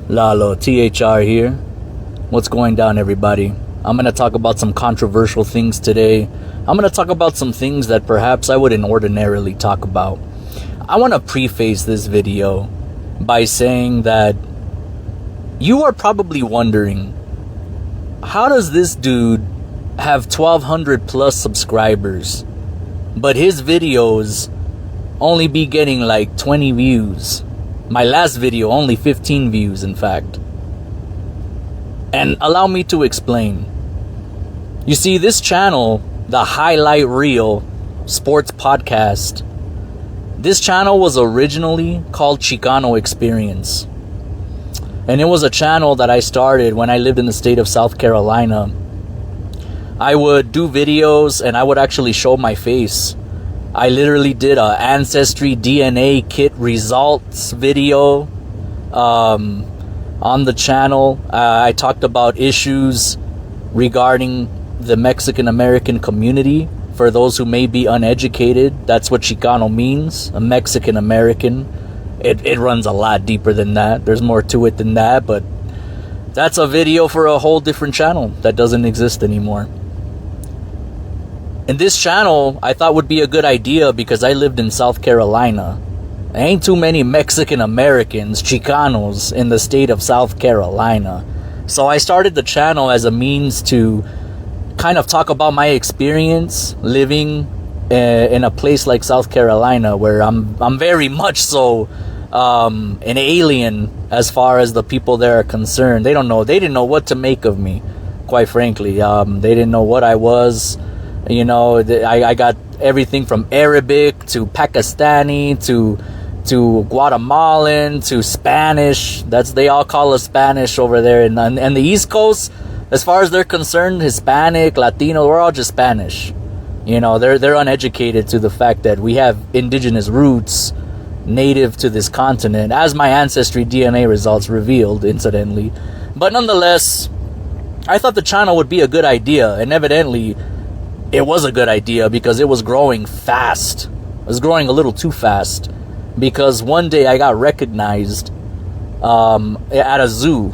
Lalo, THR here. What's going down, everybody? I'm going to talk about some controversial things today. I'm going to talk about some things that perhaps I wouldn't ordinarily talk about. I want to preface this video by saying that you are probably wondering, how does this dude have 1,200 plus subscribers, but his videos only be getting like 20 views? My last video, only 15 views, in fact. And allow me to explain. You see, this channel, the Highlight Reel Sports Podcast, this channel was originally called Chicano Experience. And it was a channel that I started when I lived in the state of South Carolina. I would do videos and I would actually show my face. I literally did a Ancestry DNA kit results video on the channel. I talked about issues regarding the Mexican American community. For those who may be uneducated, that's what Chicano means, a Mexican American. It runs a lot deeper than that. There's more to it than that, but that's a video for a whole different channel that doesn't exist anymore. And this channel I thought would be a good idea because I lived in South Carolina. There ain't too many Mexican Americans, Chicanos, in the state of South Carolina. So I started the channel as a means to kind of talk about my experience living in a place like South Carolina, where I'm very much so an alien as far as the people there are concerned. They didn't know what to make of me, quite frankly. They didn't know what I was. You know, I got everything from Arabic to Pakistani to Guatemalan to Spanish. They all call us Spanish over there. And the East Coast, as far as they're concerned, Hispanic, Latino, we're all just Spanish. You know, they're uneducated to the fact that we have indigenous roots native to this continent, as my Ancestry DNA results revealed, incidentally. But nonetheless, I thought the channel would be a good idea, and evidently it was a good idea because it was growing fast. It was growing a little too fast, because one day I got recognized at a zoo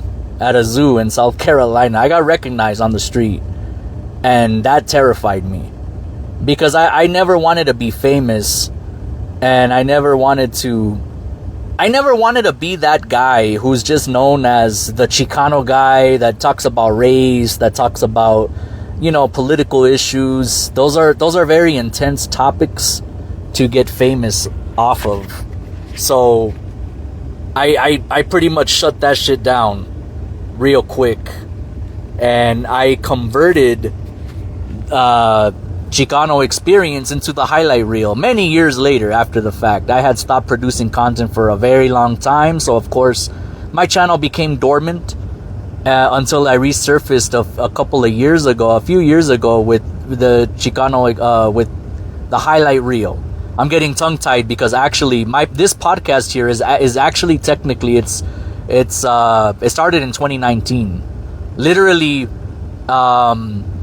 in South Carolina. I got recognized on the street, and that terrified me because I never wanted to be famous, and I never wanted to be that guy who's just known as the Chicano guy that talks about race, that talks about, you know, political issues. Those are very intense topics to get famous off of. So I pretty much shut that shit down real quick, and I converted Chicano Experience into the highlight reel many years later after the fact. I had stopped producing content for a very long time, so of course my channel became dormant until I resurfaced a few years ago with the Chicano, with the highlight reel. I'm getting tongue-tied because actually this podcast here is actually technically it started in 2019, literally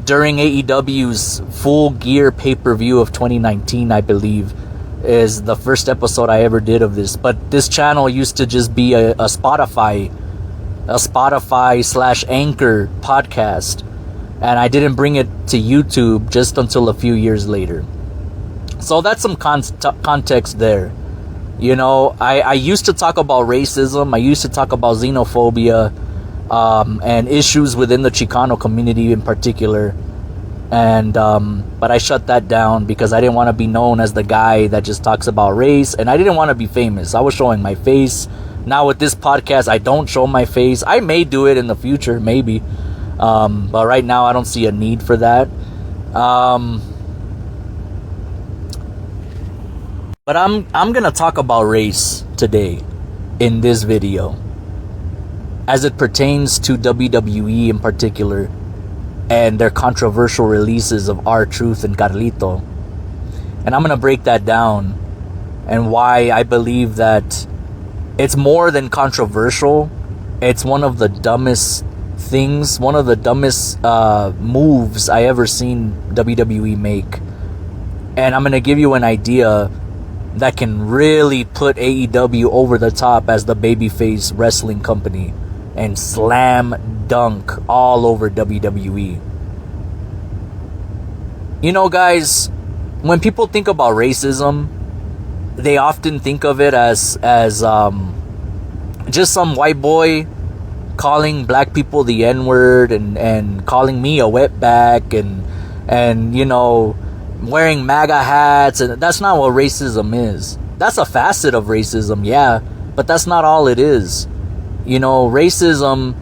during AEW's Full Gear pay-per-view of 2019, I believe, is the first episode I ever did of this. But this channel used to just be a Spotify / Anchor podcast, and I didn't bring it to YouTube just until a few years later. So that's some context there. You know, I used to talk about racism. I used to talk about xenophobia and issues within the Chicano community in particular. And but I shut that down because I didn't want to be known as the guy that just talks about race, and I didn't want to be famous. I was showing my face. Now with this podcast, I don't show my face. I may do it in the future, maybe. But right now, I don't see a need for that. But I'm gonna talk about race today in this video, as it pertains to WWE in particular, and their controversial releases of R-Truth and Carlito. And I'm gonna break that down and why I believe that it's more than controversial. It's one of the dumbest things, one of the dumbest moves I ever seen WWE make. And I'm gonna give you an idea that can really put AEW over the top as the babyface wrestling company and slam dunk all over WWE. You know, guys, when people think about racism, they often think of it as just some white boy calling black people the N-word and calling me a wetback and you know, wearing MAGA hats, and that's not what racism is. That's a facet of racism, yeah, but that's not all it is. You know, racism,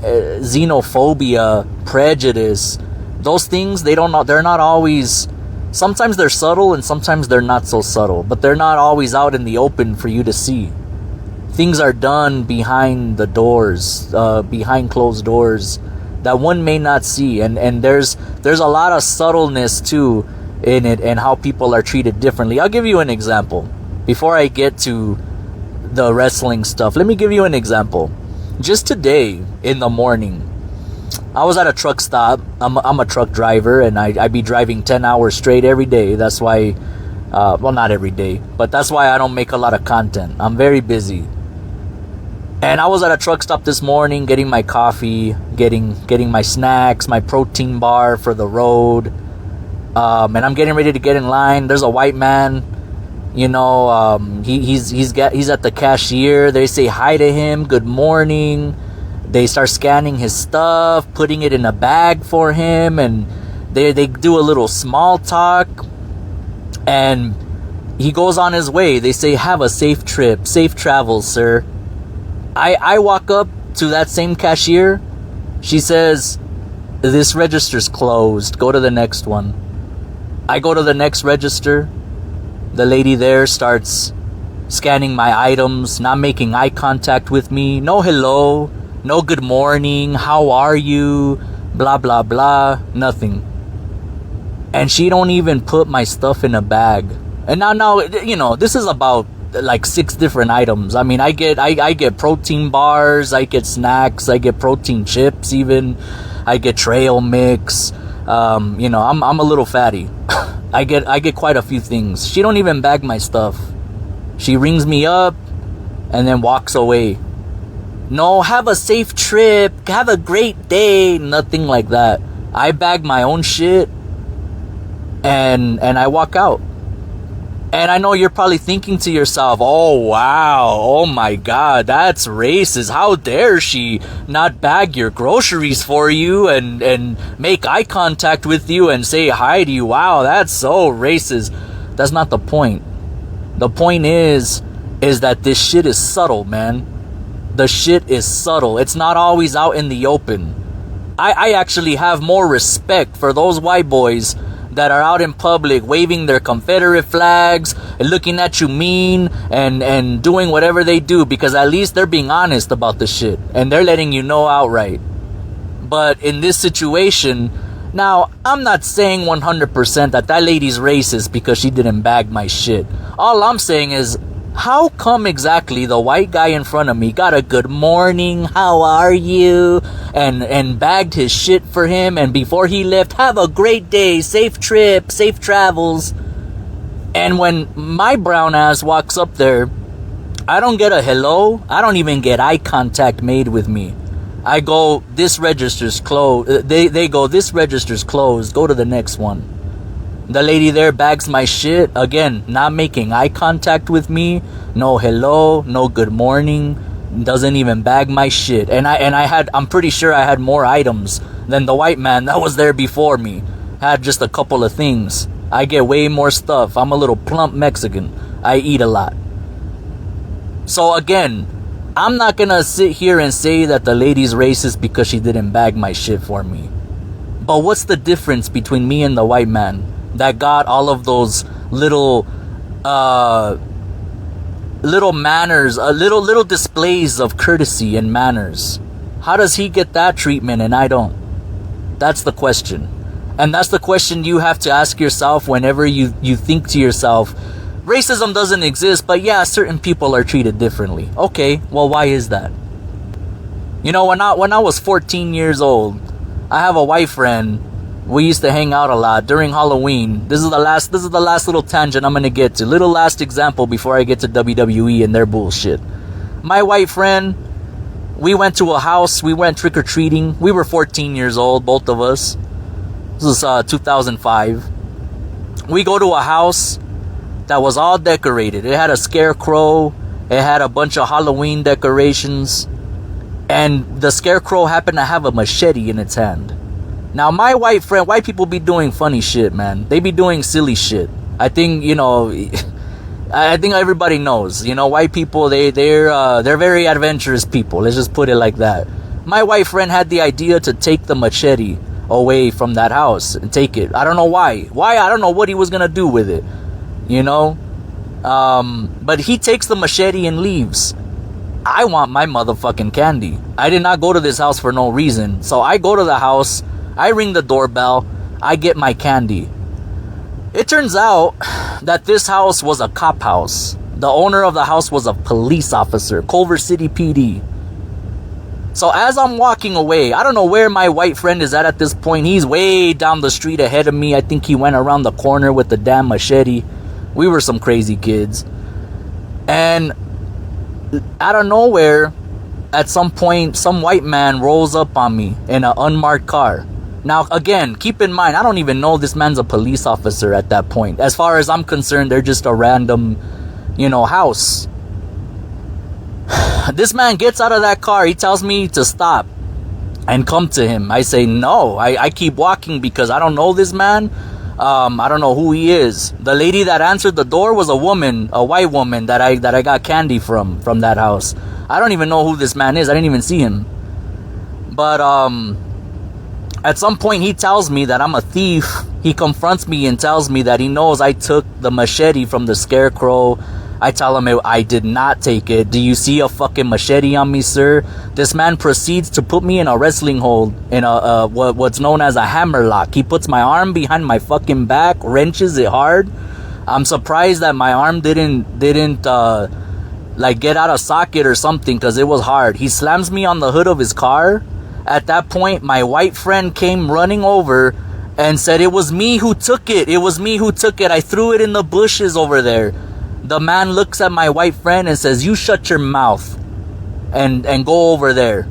xenophobia, prejudice, those things, they're not always, sometimes they're subtle and sometimes they're not so subtle, but they're not always out in the open for you to see. Things are done behind the doors, behind closed doors, that one may not see, and there's a lot of subtleness too in it and how people are treated differently. I'll give you an example before I get to the wrestling stuff. Let me give you an example. Just today in the morning, I was at a truck stop. I'm a truck driver, and I be driving 10 hours straight every day. That's why, well, not every day, but that's why I don't make a lot of content. I'm very busy. And I was at a truck stop this morning getting my coffee, getting my snacks, my protein bar for the road. And I'm getting ready to get in line. There's a white man, you know, he's at the cashier. They say hi to him, good morning. They start scanning his stuff, putting it in a bag for him, and they do a little small talk, and he goes on his way. They say, have a safe trip, safe travels, sir. I walk up to that same cashier. She says, this register's closed, go to the next one. I go to the next register. The lady there starts scanning my items, not making eye contact with me. No hello, no good morning, how are you, blah blah blah, nothing. And she don't even put my stuff in a bag. And now you know, this is about like 6 different items. I mean, I get protein bars, I get snacks, I get protein chips, even I get trail mix. You know, I'm a little fatty. I get quite a few things. She don't even bag my stuff. She rings me up and then walks away. No, have a safe trip, have a great day, nothing like that. I bag my own shit and I walk out. And I know you're probably thinking to yourself, oh wow, oh my god, that's racist. How dare she not bag your groceries for you and make eye contact with you and say hi to you? Wow, that's so racist. That's not the point. The point is that this shit is subtle, man. The shit is subtle. It's not always out in the open. I actually have more respect for those white boys that are out in public waving their Confederate flags and looking at you mean and doing whatever they do, because at least they're being honest about the shit and they're letting you know outright. But in this situation, now I'm not saying 100% that lady's racist because she didn't bag my shit. All I'm saying is, how come exactly the white guy in front of me got a good morning, how are you, and bagged his shit for him, and before he left, have a great day, safe trip, safe travels. And when my brown ass walks up there, I don't get a hello. I don't even get eye contact made with me. I go, this register's closed. They go, this register's closed, go to the next one. The lady there bags my shit, again, not making eye contact with me, no hello, no good morning, doesn't even bag my shit. And I'm pretty sure I had more items than the white man that was there before me. Had just a couple of things. I get way more stuff. I'm a little plump Mexican. I eat a lot. So again, I'm not gonna sit here and say that the lady's racist because she didn't bag my shit for me. But what's the difference between me and the white man that got all of those little manners, little displays of courtesy and manners? How does he get that treatment and I don't? That's the question. And that's the question you have to ask yourself whenever you think to yourself, racism doesn't exist, but yeah, certain people are treated differently. Okay, well, why is that? You know, when I was 14 years old, I have a white friend. We used to hang out a lot during Halloween. This is the last little tangent I'm gonna get to. Little last example before I get to WWE and their bullshit. My white friend, we went to a house. We went trick-or-treating. We were 14 years old, both of us. This was 2005. We go to a house that was all decorated. It had a scarecrow. It had a bunch of Halloween decorations. And the scarecrow happened to have a machete in its hand. Now, my white people be doing funny shit, man. They be doing silly shit. I think, I think everybody knows, white people, they're very adventurous people. Let's just put it like that. My white friend had the idea to take the machete away from that house and take it. I don't know why. I don't know what he was going to do with it, but he takes the machete and leaves. I want my motherfucking candy. I did not go to this house for no reason. So I go to the house, I ring the doorbell, I get my candy. It turns out that this house was a cop house. The owner of the house was a police officer, Culver City PD. So as I'm walking away, I don't know where my white friend is at this point. He's way down the street ahead of me. I think he went around the corner with the damn machete. We were some crazy kids. And out of nowhere, at some point, some white man rolls up on me in an unmarked car. Now, again, keep in mind, I don't even know this man's a police officer at that point. As far as I'm concerned, they're just a random, house. This man gets out of that car. He tells me to stop and come to him. I say no. I keep walking because I don't know this man. I don't know who he is. The lady that answered the door was a woman, a white woman that I got candy from that house. I don't even know who this man is. I didn't even see him. But at some point he tells me that I'm a thief. He confronts me and tells me that he knows I took the machete from the scarecrow. I tell him I did not take it. Do you see a fucking machete on me, sir? This man proceeds to put me in a wrestling hold, in a what's known as a hammerlock. He puts my arm behind my fucking back, wrenches it hard. I'm surprised that my arm didn't get out of socket or something, because it was hard. He slams me on the hood of his car. At that point, my white friend came running over and said it was me who took it. It was me who took it. I threw it in the bushes over there. The man looks at my white friend and says, "You shut your mouth and go over there."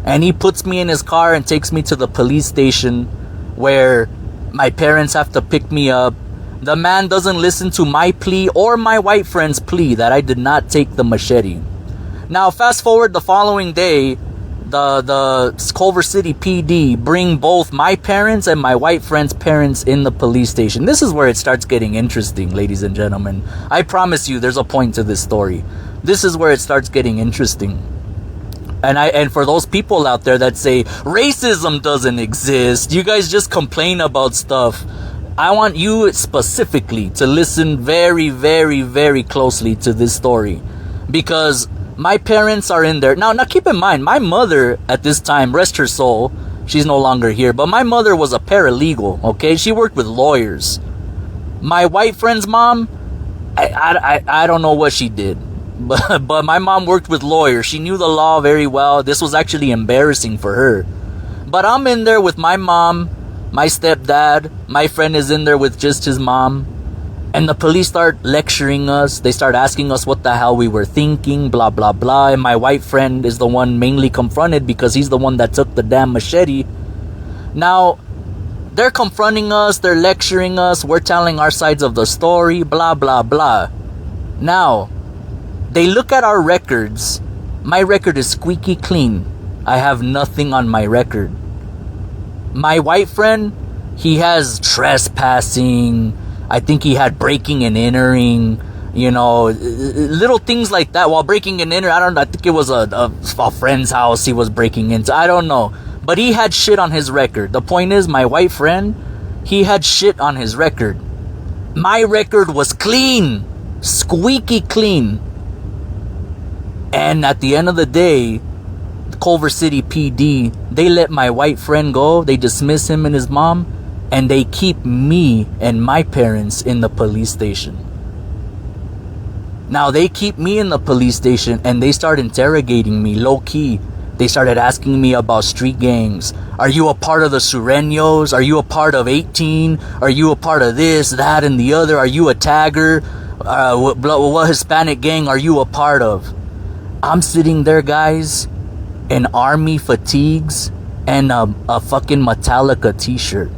And he puts me in his car and takes me to the police station where my parents have to pick me up. The man doesn't listen to my plea or my white friend's plea that I did not take the machete. Now, fast forward the following day, the Culver City PD bring both my parents and my white friend's parents in the police station. This is where it starts getting interesting, ladies and gentlemen. I promise you there's a point to this story. This is where it starts getting interesting. And for those people out there that say racism doesn't exist, you guys just complain about stuff, I want you specifically to listen very, very, very closely to this story, because my parents are in there. Now keep in mind, my mother at this time, rest her soul, she's no longer here, but my mother was a paralegal, okay? She worked with lawyers. My white friend's mom, I don't know what she did, but my mom worked with lawyers. She knew the law very well. This was actually embarrassing for her. But I'm in there with my mom, my stepdad, my friend is in there with just his mom. And the police start lecturing us. They start asking us what the hell we were thinking, blah, blah, blah. And my white friend is the one mainly confronted because he's the one that took the damn machete. Now, they're confronting us. They're lecturing us. We're telling our sides of the story, blah, blah, blah. Now, they look at our records. My record is squeaky clean. I have nothing on my record. My white friend, he has trespassing. I think he had breaking and entering, little things like that. While breaking and entering, I think it was a friend's house he was breaking into. I don't know. But he had shit on his record. The point is, my white friend, he had shit on his record. My record was clean. Squeaky clean. And at the end of the day, Culver City PD, they let my white friend go. They dismiss him and his mom. And they keep me and my parents in the police station. Now, they keep me in the police station and they start interrogating me low-key. They started asking me about street gangs. Are you a part of the Sureños? Are you a part of 18? Are you a part of this, that, and the other? Are you a tagger? What Hispanic gang are you a part of? I'm sitting there, guys, in army fatigues and a fucking Metallica t-shirt.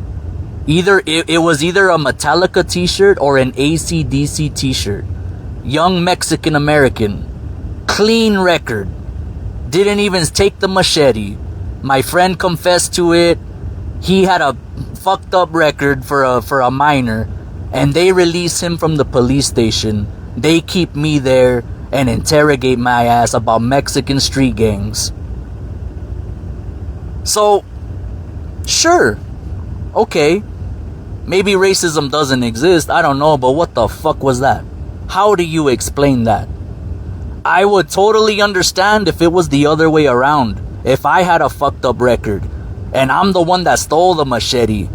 It was either a Metallica t-shirt or an AC/DC t-shirt. Young Mexican American. Clean record. Didn't even take the machete. My friend confessed to it. He had a fucked up record for a minor, and they release him from the police station. They keep me there and interrogate my ass about Mexican street gangs. So, sure, okay, maybe racism doesn't exist, I don't know, but what the fuck was that? How do you explain that? I would totally understand if it was the other way around. If I had a fucked up record and I'm the one that stole the machete,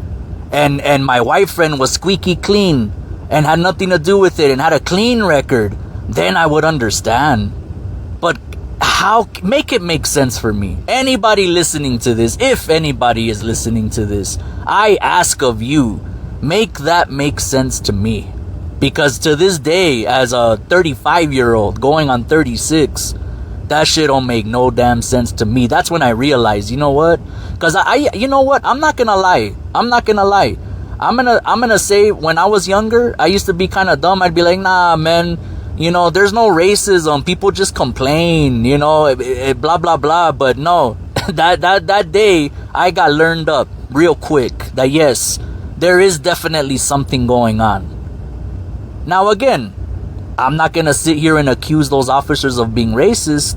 and my white friend was squeaky clean and had nothing to do with it and had a clean record, then I would understand. But how make it make sense for me? Anybody listening to this, if anybody is listening to this, I ask of you, make that make sense to me. Because to this day, as a 35-year-old going on 36, that shit don't make no damn sense to me. That's when I realized, you know what? Because you know what? I'm not gonna lie. I'm gonna say, when I was younger, I used to be kind of dumb. I'd be like, nah, man, you know, there's no racism. People just complain, you know, blah, blah, blah. But no, that day, I got learned up real quick that yes, there is definitely something going on. Now, again, I'm not going to sit here and accuse those officers of being racist,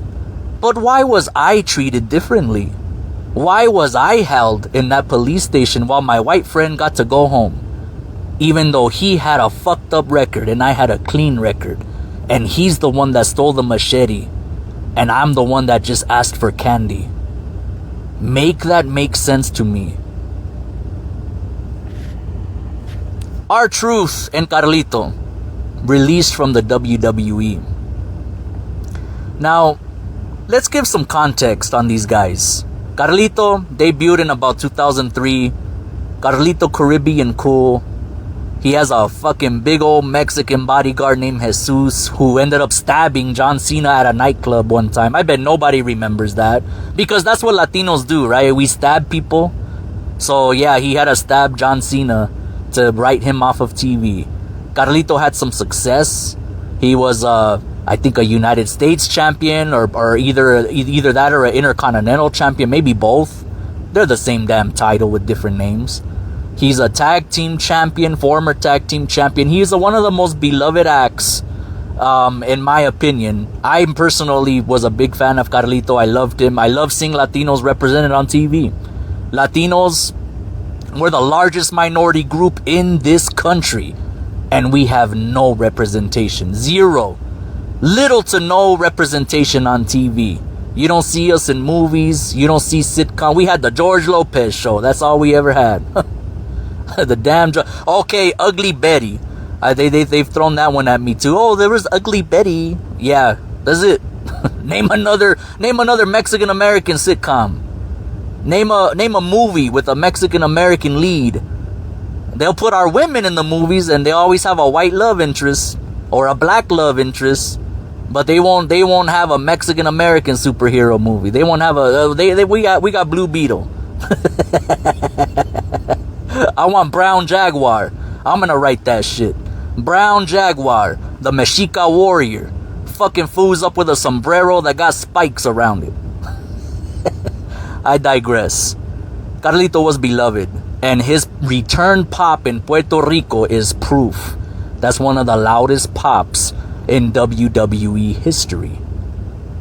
but why was I treated differently? Why was I held in that police station while my white friend got to go home? Even though he had a fucked up record and I had a clean record. And he's the one that stole the machete. And I'm the one that just asked for candy. Make that make sense to me. R-Truth and Carlito, released from the WWE. Now, let's give some context on these guys. Carlito debuted in about 2003. Carlito Caribbean Cool. He has a fucking big old Mexican bodyguard named Jesus, who ended up stabbing John Cena at a nightclub one time. I bet nobody remembers that, because that's what Latinos do, right? We stab people. So yeah, he had to stab John Cena to write him off of TV. Carlito had some success. He was, I think, a United States champion, or either that or an Intercontinental champion, maybe both. They're the same damn title with different names. He's a tag team champion, former tag team champion. He's one of the most beloved acts, in my opinion. I personally was a big fan of Carlito. I loved him. I love seeing Latinos represented on TV. Latinos were the largest minority group in this country, and we have no representation. Zero. Little to no representation on TV. You don't see us in movies. You don't see sitcom. We had the George Lopez show. That's all we ever had. The damn... Okay, Ugly Betty. They've thrown that one at me too. Oh, there was Ugly Betty. Yeah, that's it. Name another Mexican American sitcom. Name a movie with a Mexican American lead. They'll put our women in the movies, and they always have a white love interest or a black love interest, but they won't have a Mexican American superhero movie. They won't have we got Blue Beetle. I want Brown Jaguar. I'm gonna write that shit. Brown Jaguar, the Mexica warrior. Fucking fools up with a sombrero that got spikes around it. I digress. Carlito was beloved, and his return pop in Puerto Rico is proof. That's one of the loudest pops in WWE history.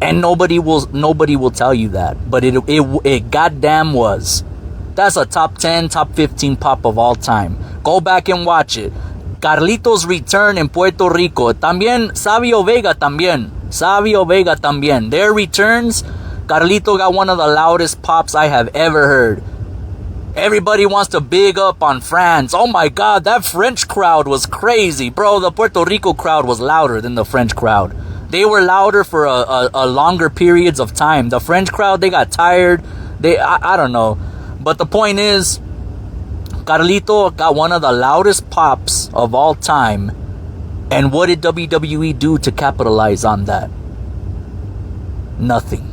And nobody will tell you that, but it goddamn was. That's a top 10, top 15 pop of all time. Go back and watch it. Carlito's return in Puerto Rico. También Savio Vega también. Their returns, Carlito got one of the loudest pops I have ever heard. Everybody wants to big up on France. Oh my God, that French crowd was crazy. Bro, the Puerto Rico crowd was louder than the French crowd. They were louder for a longer periods of time. The French crowd, they got tired. I don't know. But the point is, Carlito got one of the loudest pops of all time. And what did WWE do to capitalize on that? Nothing.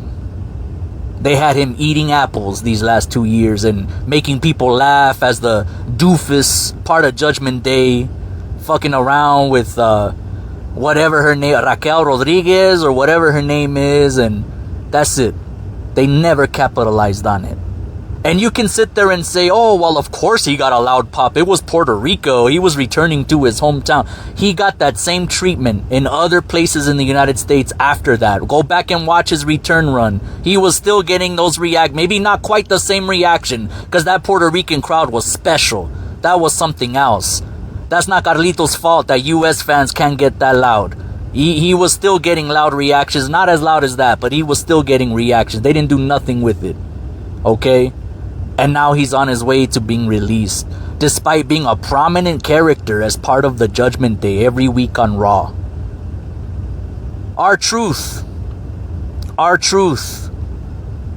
They had him eating apples these last 2 years and making people laugh as the doofus part of Judgment Day, fucking around with whatever her name, Raquel Rodriguez or whatever her name is, and that's it. They never capitalized on it. And you can sit there and say, oh, well, of course he got a loud pop. It was Puerto Rico. He was returning to his hometown. He got that same treatment in other places in the United States after that. Go back and watch his return run. He was still getting those maybe not quite the same reaction, because that Puerto Rican crowd was special. That was something else. That's not Carlito's fault that U.S. fans can't get that loud. He was still getting loud reactions. Not as loud as that, but he was still getting reactions. They didn't do nothing with it. Okay? And now he's on his way to being released, despite being a prominent character as part of the Judgment Day every week on Raw. R-Truth. R-Truth.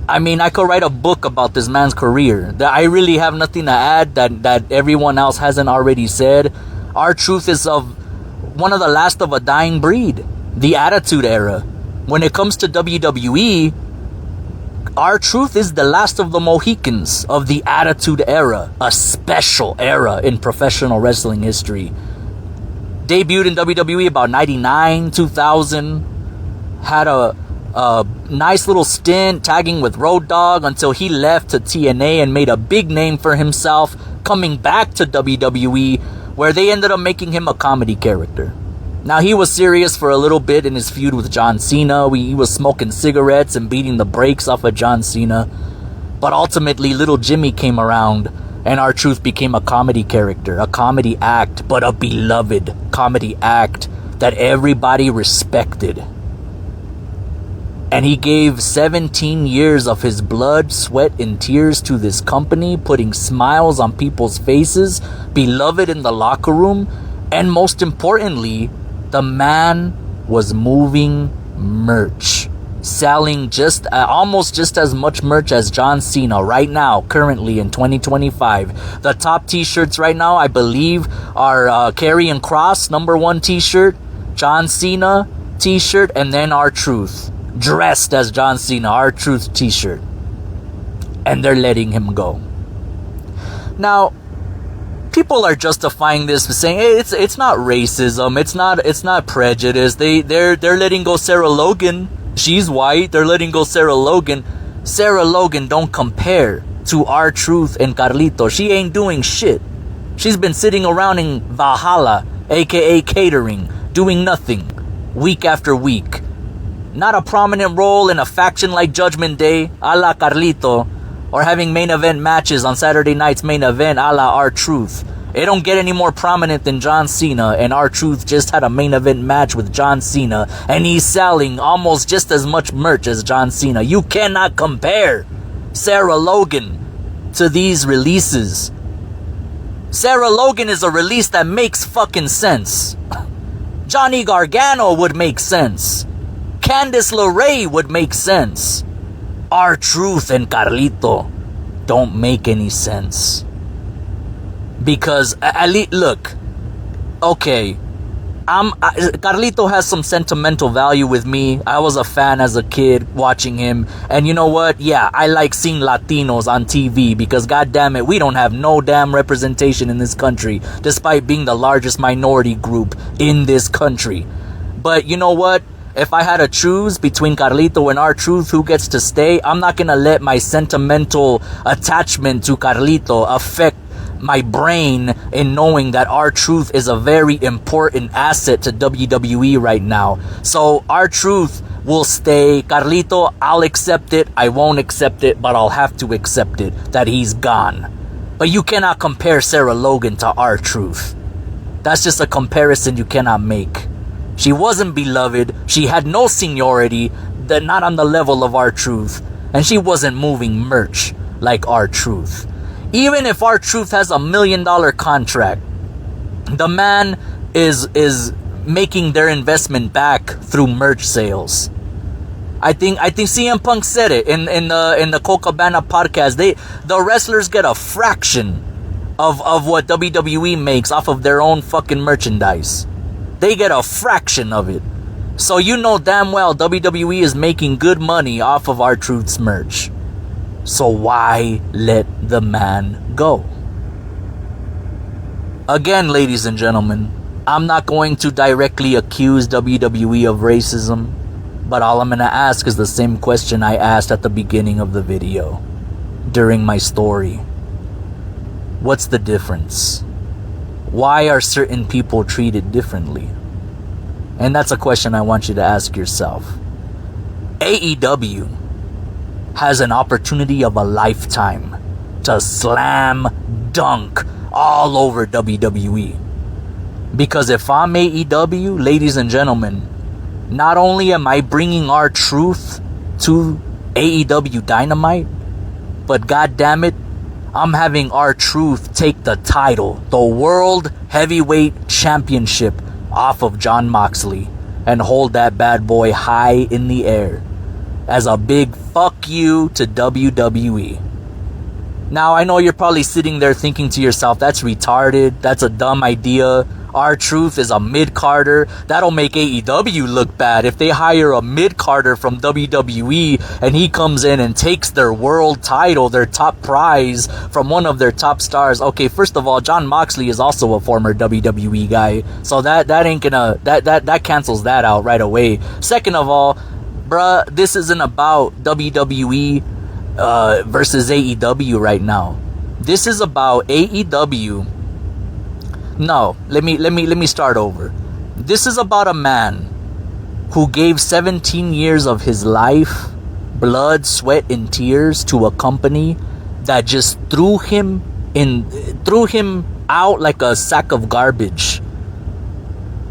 I mean, I could write a book about this man's career. I really have nothing to add that everyone else hasn't already said. R-Truth is one of the last of a dying breed. The Attitude Era. When it comes to WWE, R-Truth is the last of the Mohicans of the Attitude Era, a special era in professional wrestling history. Debuted in WWE about 99, 2000. Had a nice little stint tagging with Road Dogg until he left to TNA and made a big name for himself, coming back to WWE, where they ended up making him a comedy character. Now, he was serious for a little bit in his feud with John Cena. He was smoking cigarettes and beating the brakes off of John Cena. But ultimately, little Jimmy came around, and R-Truth became a comedy character, a comedy act, but a beloved comedy act that everybody respected. And he gave 17 years of his blood, sweat, and tears to this company, putting smiles on people's faces, beloved in the locker room, and most importantly, the man was moving merch, selling almost just as much merch as John Cena right now, currently in 2025. The top t-shirts right now, I believe, are Karrion Kross, #1 t-shirt, John Cena t-shirt, and then R-Truth, dressed as John Cena, R-Truth t-shirt. And they're letting him go. Now, people are justifying this by saying, hey, it's not racism, it's not prejudice. They're letting go Sarah Logan. She's white. They're letting go Sarah Logan. Sarah Logan don't compare to R-Truth and Carlito. She ain't doing shit. She's been sitting around in Valhalla, aka catering, doing nothing, week after week. Not a prominent role in a faction like Judgment Day, a la Carlito, or having main event matches on Saturday night's main event, a la R-Truth. It don't get any more prominent than John Cena, and R-Truth just had a main event match with John Cena, and he's selling almost just as much merch as John Cena. You cannot compare Sarah Logan to these releases. Sarah Logan is a release that makes fucking sense. Johnny Gargano would make sense. Candice LeRae would make sense. R-Truth and Carlito don't make any sense. Because, at least, look, okay, Carlito has some sentimental value with me. I was a fan as a kid watching him. And you know what? Yeah, I like seeing Latinos on TV because, goddamn it, we don't have no damn representation in this country, despite being the largest minority group in this country. But you know what? If I had to choose between Carlito and R-Truth, who gets to stay, I'm not going to let my sentimental attachment to Carlito affect my brain in knowing that R-Truth is a very important asset to WWE right now. So R-Truth will stay. Carlito, I'll accept it. I won't accept it, but I'll have to accept it that he's gone. But you cannot compare Sarah Logan to R-Truth. That's just a comparison you cannot make. She wasn't beloved. She had no seniority, not on the level of R-Truth. And she wasn't moving merch like R-Truth. Even if R-Truth has $1 million contract, the man is making their investment back through merch sales. I think CM Punk said it in the Colt Cabana podcast. The wrestlers get a fraction of what WWE makes off of their own fucking merchandise. They get a fraction of it. So you know damn well WWE is making good money off of R-Truth's merch. So why let the man go? Again, ladies and gentlemen, I'm not going to directly accuse WWE of racism, but all I'm going to ask is the same question I asked at the beginning of the video, during my story. What's the difference? Why are certain people treated differently? And that's a question I want you to ask yourself. AEW has an opportunity of a lifetime to slam dunk all over WWE. Because if I'm AEW, ladies and gentlemen, not only am I bringing R-Truth to AEW Dynamite, but god damn it, I'm having R-Truth take the title, the World Heavyweight Championship, off of Jon Moxley and hold that bad boy high in the air as a big fuck you to WWE. Now, I know you're probably sitting there thinking to yourself, that's retarded, that's a dumb idea. R-Truth is a mid-carder. That'll make AEW look bad if they hire a mid-carder from WWE and he comes in and takes their world title, their top prize, from one of their top stars. Okay, first of all, Jon Moxley is also a former WWE guy, so that ain't gonna, that cancels that out right away. Second of all, bruh, this isn't about WWE versus AEW right now. This is about AEW. No, let me start over. This is about a man who gave 17 years of his life, blood, sweat, and tears to a company that just threw him out like a sack of garbage.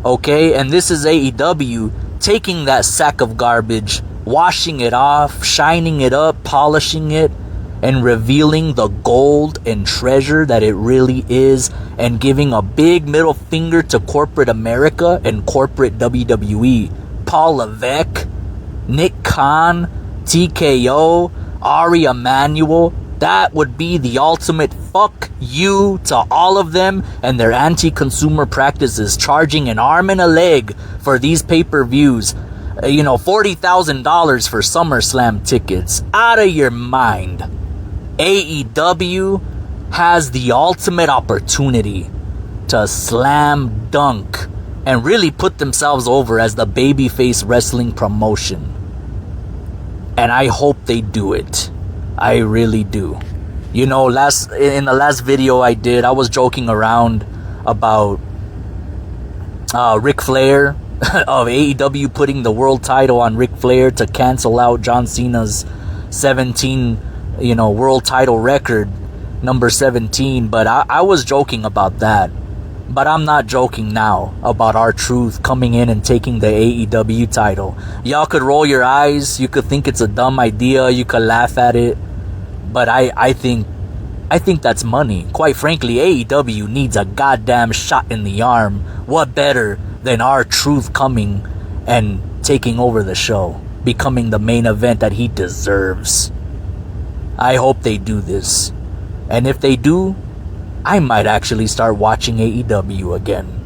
Okay, and this is AEW taking that sack of garbage, washing it off, shining it up, polishing it, and revealing the gold and treasure that it really is, and giving a big middle finger to corporate America and corporate WWE. Paul Levesque, Nick Khan, TKO, Ari Emanuel, that would be the ultimate fuck you to all of them and their anti-consumer practices, charging an arm and a leg for these pay-per-views. $40,000 for SummerSlam tickets. Out of your mind. AEW has the ultimate opportunity to slam dunk and really put themselves over as the babyface wrestling promotion. And I hope they do it. I really do. In the last video I did, I was joking around about Ric Flair of AEW putting the world title on Ric Flair to cancel out John Cena's 17 world title record, number 17. But I was joking about that. But I'm not joking now about R-Truth coming in and taking the AEW title. Y'all could roll your eyes. You could think it's a dumb idea. You could laugh at it. But I think that's money. Quite frankly, AEW needs a goddamn shot in the arm. What better than R-Truth coming and taking over the show, becoming the main event that he deserves? I hope they do this. And if they do, I might actually start watching AEW again.